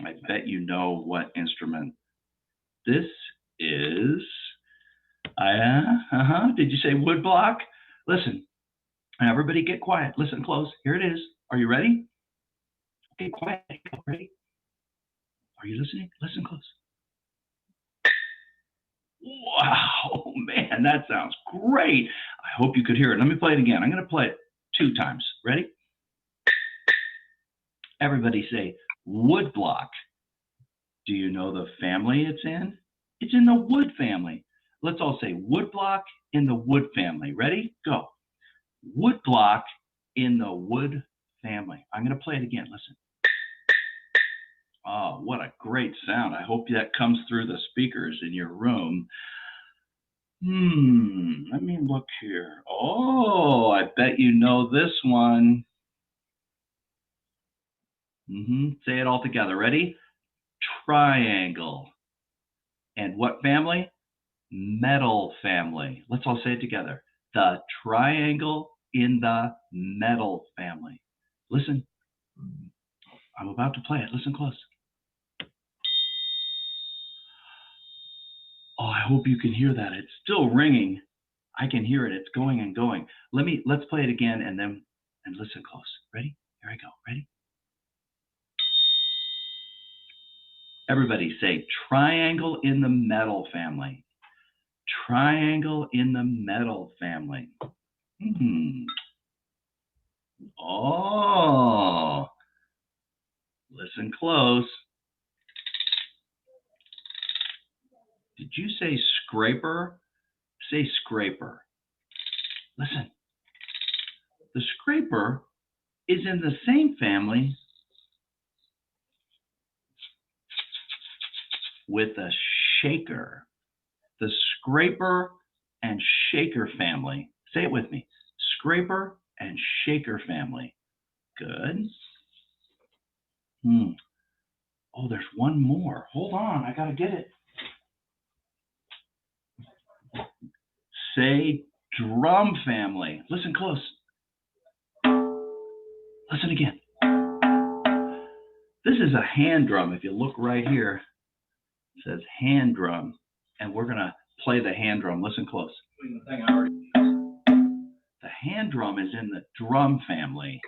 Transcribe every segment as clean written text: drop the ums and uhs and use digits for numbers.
I bet you know what instrument this is. Did you say wood block? Listen, everybody get quiet. Listen close. Here it is. Are you ready? Okay, quiet. Ready? Are you listening? Listen close. Wow, man, that sounds great. I hope you could hear it. Let me play it again. I'm going to play it 2 times. Ready? Everybody say wood block. Do you know the family it's in? It's in the wood family. Let's all say wood block in the wood family. Ready? Go. Wood block in the wood family. I'm going to play it again. Listen. Oh, what a great sound. I hope that comes through the speakers in your room. Let me look here. Oh, I bet you know this one. Say it all together. Ready? Triangle. And what family? Metal family. Let's all say it together. The triangle in the metal family. Listen. I'm about to play it. Listen close. Oh, I hope you can hear that. It's still ringing. I can hear it. It's going and going. Let's play it again and listen close. Ready? Here I go. Ready? Everybody say triangle in the metal family. Triangle in the metal family. Oh, listen close. Did you say scraper? Say scraper. Listen. The scraper is in the same family with a shaker. The scraper and shaker family. Say it with me. Scraper and shaker family. Good. Oh, there's one more. Hold on. I got to get it. Say drum family. Listen close. Listen again. This is a hand drum. If you look right here, it says hand drum. And we're going to play the hand drum. Listen close. The hand drum is in the drum family.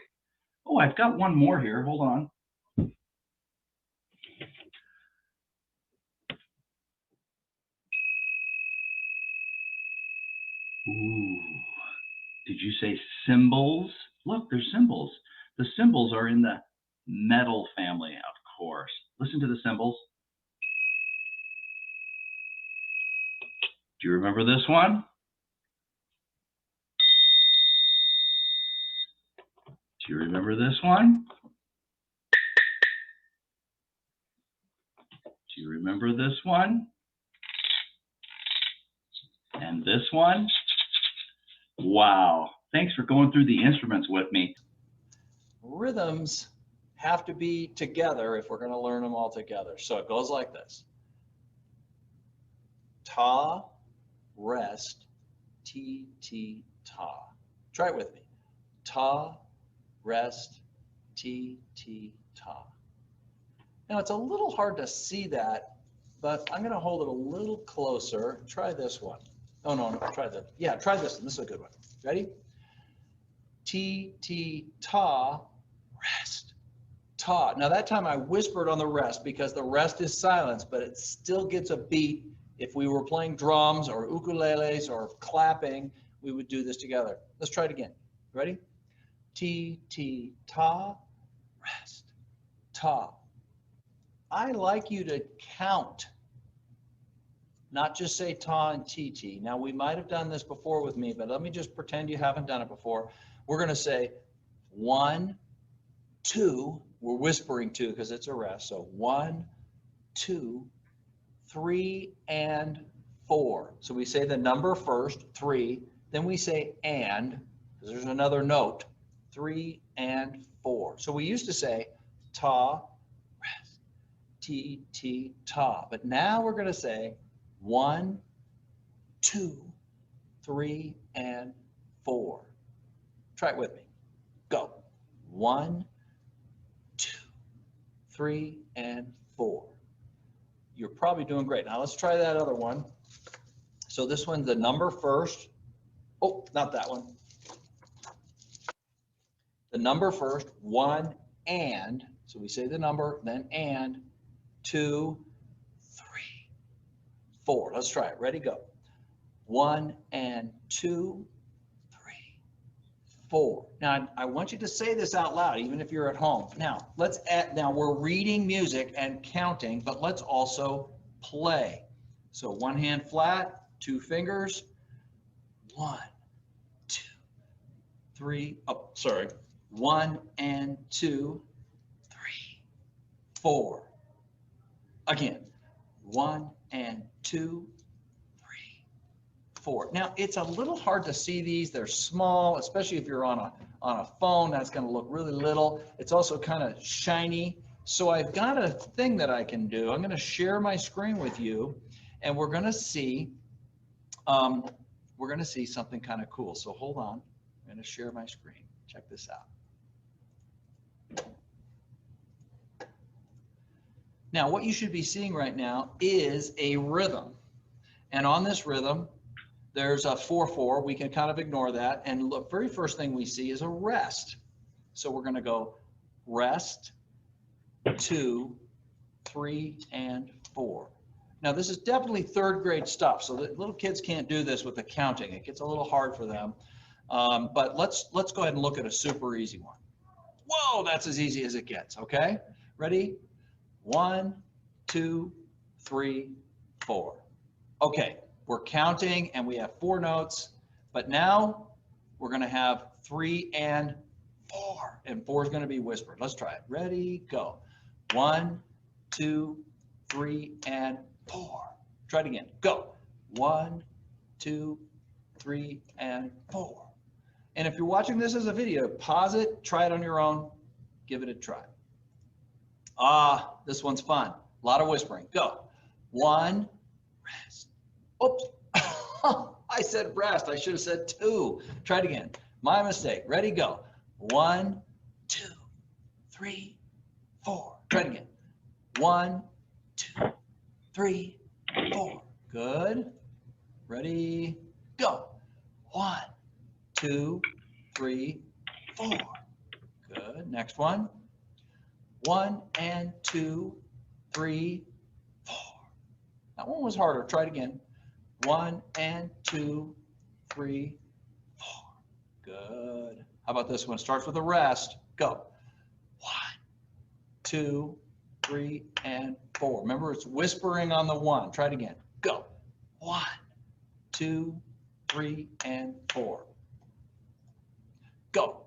Oh, I've got one more here. Hold on. Ooh. Did you say cymbals? Look, there's cymbals. The cymbals are in the metal family, of course. Listen to the cymbals. Do you remember this one? Do you remember this one? Do you remember this one? And this one? Wow. Thanks for going through the instruments with me. Rhythms have to be together if we're going to learn them all together. So it goes like this. Ta, rest, ti, ti, ta. Try it with me. Ta, rest, ti, ti, ta. Now it's a little hard to see that, but I'm going to hold it a little closer. Try this one. Oh, no, try this. Yeah, try this one. This is a good one. Ready? Ti, ti, ta, rest, ta. Now that time I whispered on the rest because the rest is silence, but it still gets a beat. If we were playing drums or ukuleles or clapping, we would do this together. Let's try it again. Ready? Ti, ti, ta, rest, ta. I like you to count, not just say ta and ti. Now we might have done this before with me, but let me just pretend you haven't done it before. We're going to say 1, 2. We're whispering 2 because it's a rest. So 1, 2, 3, and 4. So we say the number first, 3. Then we say and, because there's another note, 3 and 4. So we used to say ta, rest, ti, ti, ta. But now we're going to say 1, 2, 3, and 4. Try it with me. Go. 1, 2, 3, and 4. You're probably doing great. Now let's try that other one. So this one's the number first. Oh, not that one. The number first, 1 and, so we say the number, then and, 2, 3, 4. Let's try it. Ready, go. 1 and 2, 3, 4. Now I want you to say this out loud, even if you're at home. Now let's add. Now we're reading music and counting, but let's also play. So one hand flat, 2 fingers. 1, 2, 3. Oh, sorry. 1 and 2, 3, 4. Again. 1 and 2, 3, 4. Now it's a little hard to see these. They're small, especially if you're on a phone. That's going to look really little. It's also kind of shiny. So I've got a thing that I can do. I'm going to share my screen with you, and we're going to see something kind of cool. So hold on. I'm going to share my screen. Check this out. Now, what you should be seeing right now is a rhythm. And on this rhythm, there's a 4/4. We can kind of ignore that. And the very first thing we see is a rest. So we're going to go rest, 2, 3, and 4. Now, this is definitely 3rd grade stuff. So the little kids can't do this with the counting. It gets a little hard for them. But let's go ahead and look at a super easy one. Whoa, that's as easy as it gets. Okay, ready? 1, 2, 3, 4. Okay, we're counting and we have 4 notes, but now we're going to have 3 and 4, and 4 is going to be whispered. Let's try it. Ready, go. 1, 2, 3, and 4. Try it again. Go. 1, 2, 3, and 4. And if you're watching this as a video, pause it, try it on your own, give it a try. Ah, this one's fun. A lot of whispering. Go. 1, rest. Oops. I said rest. I should have said 2. Try it again. My mistake. Ready, go. 1, 2, 3, 4. Try it again. 1, 2, 3, 4. Good. Ready, go. 1, 2, 3, 4. Good. Next one. 1 and 2, 3, 4. That one was harder. Try it again. 1 and 2, 3, 4. Good. How about this one? Starts with a rest. Go. 1, 2, 3, and 4. Remember, it's whispering on the 1. Try it again. Go. 1, 2, 3, and 4. Go.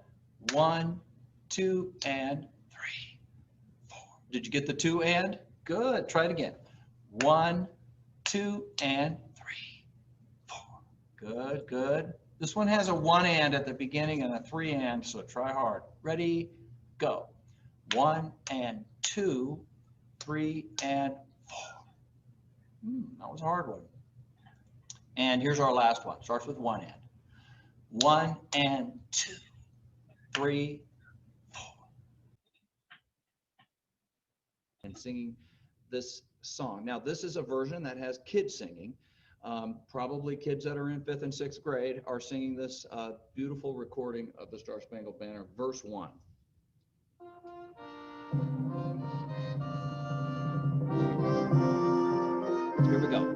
1, 2, and 3, 4. Did you get the 2 and? Good. Try it again. 1, 2, and 3, 4. Good, good. This one has a 1 and at the beginning and a 3 and, so try hard. Ready, go. 1 and 2, 3, and 4. That was a hard one. And here's our last one. Starts with 1 and. 1 and 2, 3, 4. And singing this song. Now, this is a version that has kids singing. Probably kids that are in 5th and 6th grade are singing this beautiful recording of the Star Spangled Banner, verse 1. Here we go.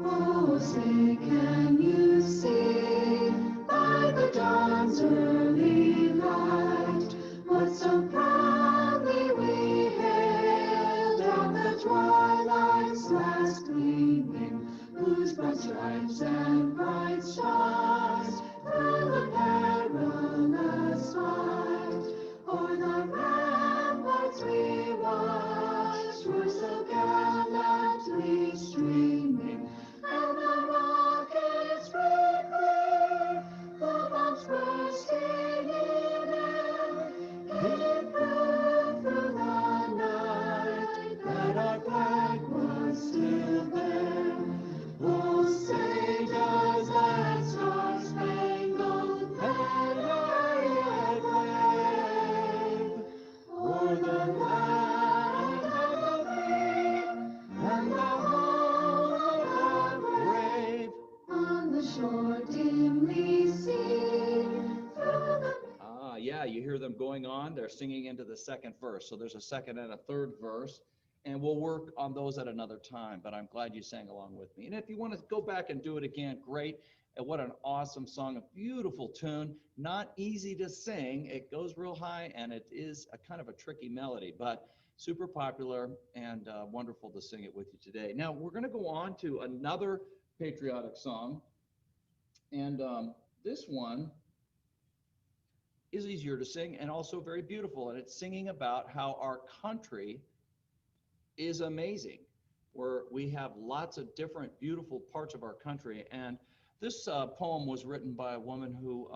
Oh, say can you see by the dawn's early light what so proudly we hailed at the twilight's last gleaming, whose broad stripes and bright stars through the perilous fight o'er the ramparts on. They're singing into the second verse. So there's a second and a third verse. And we'll work on those at another time. But I'm glad you sang along with me. And if you want to go back and do it again, great. And what an awesome song, a beautiful tune. Not easy to sing. It goes real high, and it is a kind of a tricky melody, but super popular and wonderful to sing it with you today. Now, we're going to go on to another patriotic song. And this one is easier to sing and also very beautiful. And it's singing about how our country is amazing, where we have lots of different beautiful parts of our country. And this poem was written by a woman who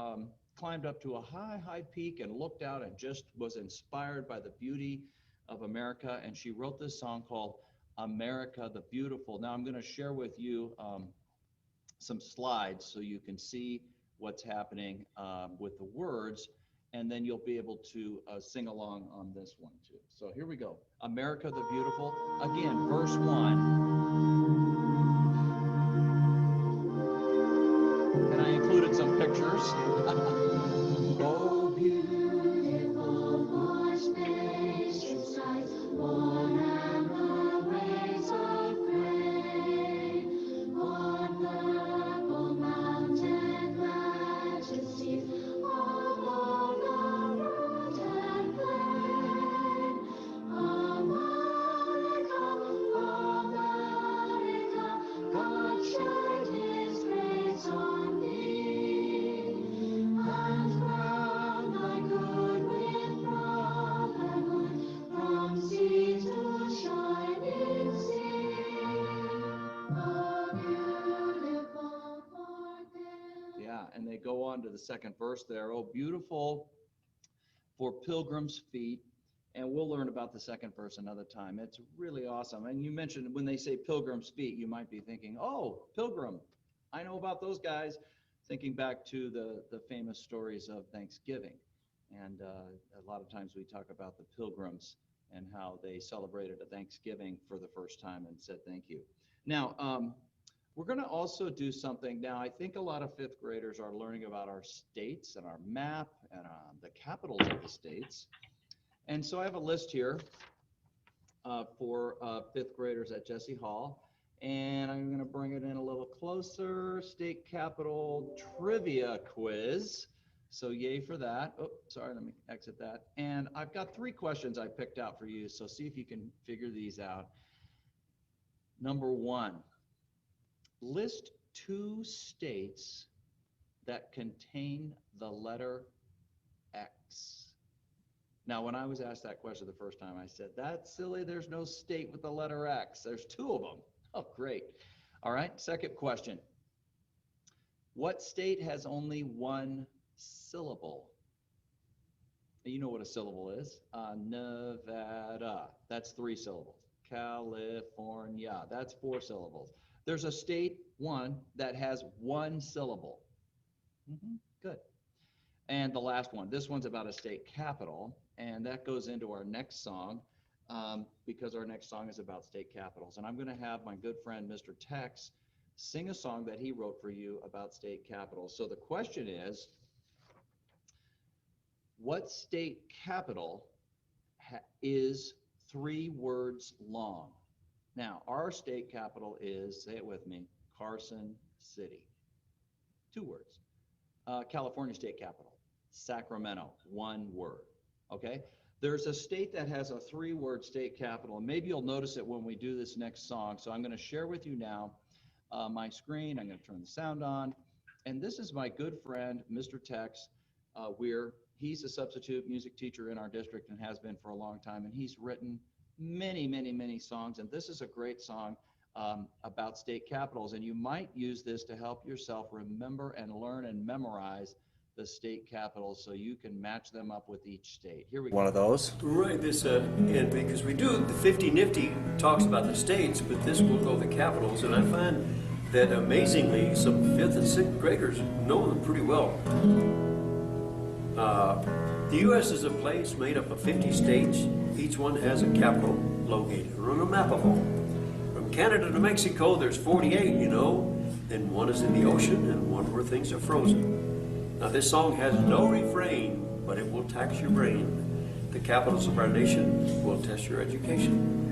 climbed up to a high peak and looked out and just was inspired by the beauty of America. And she wrote this song called America the Beautiful. Now I'm going to share with you some slides so you can see what's happening with the words, and then you'll be able to sing along on this one too. So here we go. America the Beautiful. Again, verse 1. And I included some pictures. Oh, beautiful, large nations rise, born and the waves of grain, wonderful mountain majesties of all the world and plain. America, America, God shed His grace on thee, and crown thy good with brotherhood, from sea to shining sea. A beautiful port there. Yeah, and they go on to the second verse there. Oh, beautiful for pilgrims' feet. And we'll learn about the second verse another time. It's really awesome. And you mentioned when they say pilgrim's feet, you might be thinking, oh, pilgrim. I know about those guys. Thinking back to the famous stories of Thanksgiving. And a lot of times we talk about the pilgrims and how they celebrated a Thanksgiving for the first time and said thank you. Now, we're going to also do something. Now, I think a lot of fifth graders are learning about our states and our map and the capitals of the states. And so I have a list here for fifth graders at Jesse Hall. And I'm going to bring it in a little closer. State capital trivia quiz. So yay for that. Oh, sorry, let me exit that. And I've got 3 questions I picked out for you. So see if you can figure these out. Number 1, list 2 states that contain the letter X. Now, when I was asked that question the first time, I said, that's silly. There's no state with the letter X. There's 2 of them. Oh, great. All right, second question. What state has only 1 syllable? You know what a syllable is. Nevada. That's 3 syllables. California. That's 4 syllables. There's a state, 1, that has 1 syllable. Good. And the last one. This one's about a state capital, and that goes into our next song. Because our next song is about state capitals. And I'm going to have my good friend, Mr. Tex, sing a song that he wrote for you about state capitals. So the question is, what state capital is 3 words long? Now, our state capital is, say it with me, Carson City. 2 words. California state capital, Sacramento, 1 word. Okay? There's a state that has a 3-word state capital, and maybe you'll notice it when we do this next song. So I'm going to share with you now my screen. I'm going to turn the sound on. And this is my good friend, Mr. Tex Weir. He's a substitute music teacher in our district and has been for a long time. And he's written many songs. And this is a great song about state capitals. And you might use this to help yourself remember and learn and memorize the state capitals so you can match them up with each state. Here we go. One of those. Right, this, and because we do, the 50 Nifty talks about the states, but this will go the capitals, and I find that amazingly some 5th and 6th graders know them pretty well. The U.S. is a place made up of 50 states. Each one has a capital located on a map of them. From Canada to Mexico, there's 48, you know, and one is in the ocean and one where things are frozen. Now this song has no refrain, but it will tax your brain. the capitals of our nation will test your education.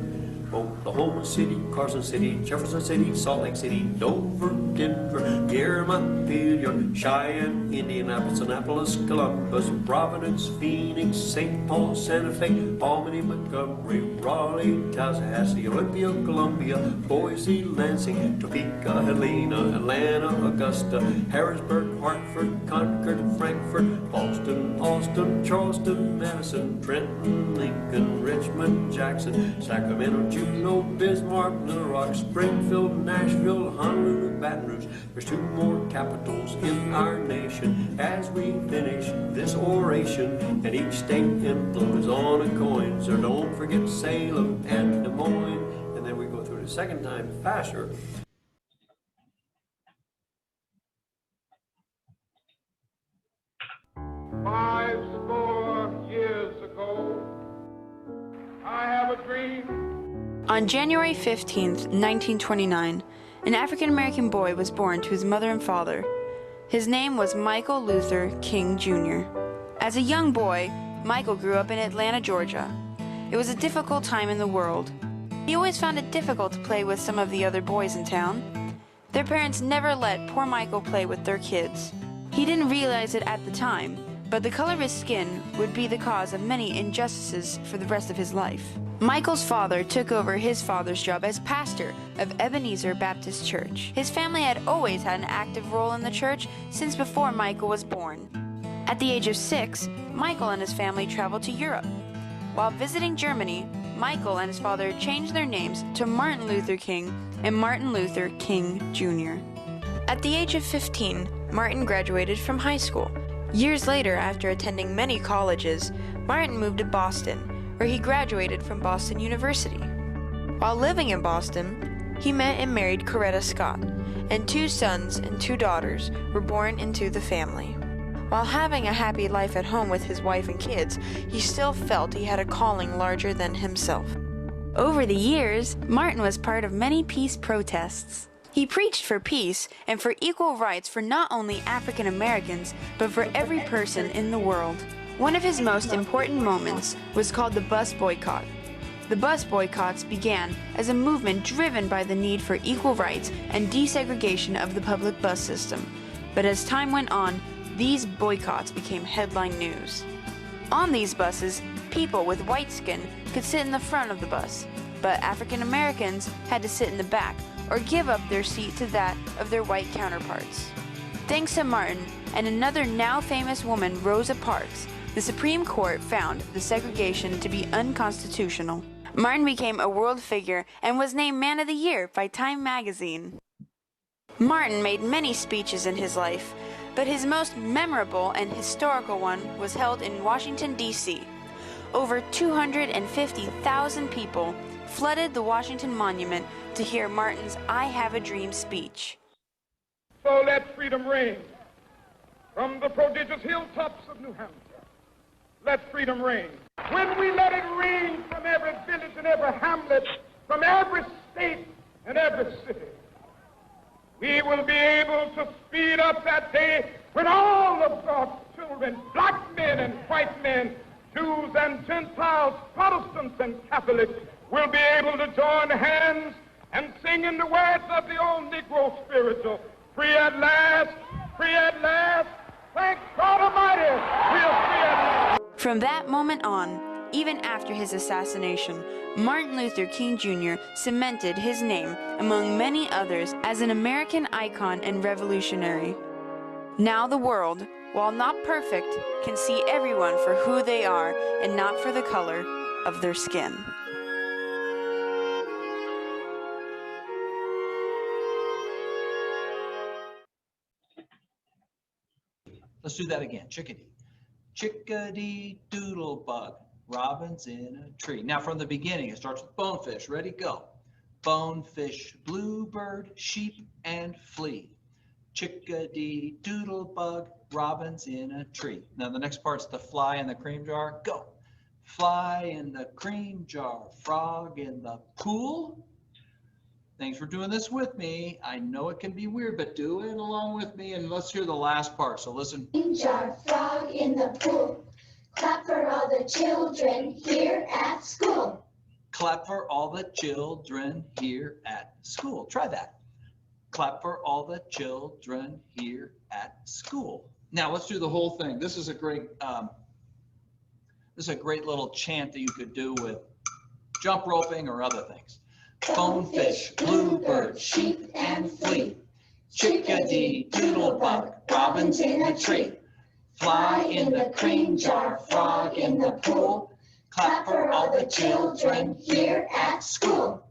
Oklahoma City, Carson City, Jefferson City, Salt Lake City, Dover, Denver, Montpelier, Cheyenne, Indianapolis, Annapolis, Columbus, Providence, Phoenix, St. Paul, Santa Fe, Albany, Montgomery, Raleigh, Tallahassee, Olympia, Columbia, Boise, Lansing, Topeka, Helena, Atlanta, Augusta, Harrisburg, Hartford, Concord, Frankfurt, Boston, Austin, Charleston, Madison, Trenton, Lincoln, Richmond, Jackson, Sacramento, Juneau, Bismarck, Little Rock, Springfield, Nashville, Honolulu, Baton Rouge. There's 2 more capitals in our nation as we finish this oration, and each state emblem is on a coin, so don't forget Salem and Des Moines. And then we go through it a second time faster. 5 years ago, I have a dream. On January 15th, 1929, an African-American boy was born to his mother and father. His name was Michael Luther King Jr. As a young boy, Michael grew up in Atlanta, Georgia. It was a difficult time in the world. He always found it difficult to play with some of the other boys in town. Their parents never let poor Michael play with their kids. He didn't realize it at the time, but the color of his skin would be the cause of many injustices for the rest of his life. Michael's father took over his father's job as pastor of Ebenezer Baptist Church. His family had always had an active role in the church since before Michael was born. At the age of 6, Michael and his family traveled to Europe. While visiting Germany, Michael and his father changed their names to Martin Luther King and Martin Luther King Jr. At the age of 15, Martin graduated from high school. Years later, after attending many colleges, Martin moved to Boston, where he graduated from Boston University. While living in Boston, he met and married Coretta Scott, and 2 sons and 2 daughters were born into the family. While having a happy life at home with his wife and kids, he still felt he had a calling larger than himself. Over the years, Martin was part of many peace protests. He preached for peace and for equal rights for not only African Americans, but for every person in the world. One of his most important moments was called the bus boycott. The bus boycotts began as a movement driven by the need for equal rights and desegregation of the public bus system. But as time went on, these boycotts became headline news. On these buses, people with white skin could sit in the front of the bus, but African Americans had to sit in the back or give up their seat to that of their white counterparts. Thanks to Martin and another now famous woman, Rosa Parks, the Supreme Court found the segregation to be unconstitutional. Martin became a world figure and was named Man of the Year by Time magazine. Martin made many speeches in his life, but his most memorable and historical one was held in Washington, D.C. Over 250,000 people flooded the Washington Monument to hear Martin's I Have a Dream speech. So let freedom ring from the prodigious hilltops of New Hampshire. Let freedom ring. When we let it ring from every village and every hamlet, from every state and every city, we will be able to speed up that day when all of God's children, black men and white men, Jews and Gentiles, Protestants and Catholics, will be able to join hands and sing in the words of the old Negro spiritual, free at last, thank God Almighty, we are free at last. From that moment on, even after his assassination, Martin Luther King Jr. cemented his name among many others as an American icon and revolutionary. Now the world, while not perfect, can see everyone for who they are and not for the color of their skin. Let's do that again. Chickadee. Chickadee doodle bug, robin's in a tree. Now from the beginning, it starts with bonefish. Ready, go. Bonefish, bluebird, sheep, and flea. Chickadee doodle bug, robin's in a tree. Now the next part's the fly in the cream jar. Go. Fly in the cream jar, frog in the pool. Thanks for doing this with me. I know it can be weird, but do it along with me, and let's hear the last part. So listen. Cream jar, frog in the pool. Clap for all the children here at school. Clap for all the children here at school. Try that. Clap for all the children here at school. Now let's do the whole thing. This is a great little chant that you could do with jump roping or other things. Bonefish, bluebird, sheep, and flea. Chickadee, doodlebug, robins in a tree. Fly in the cream jar, frog in the pool. Clap for all the children here at school.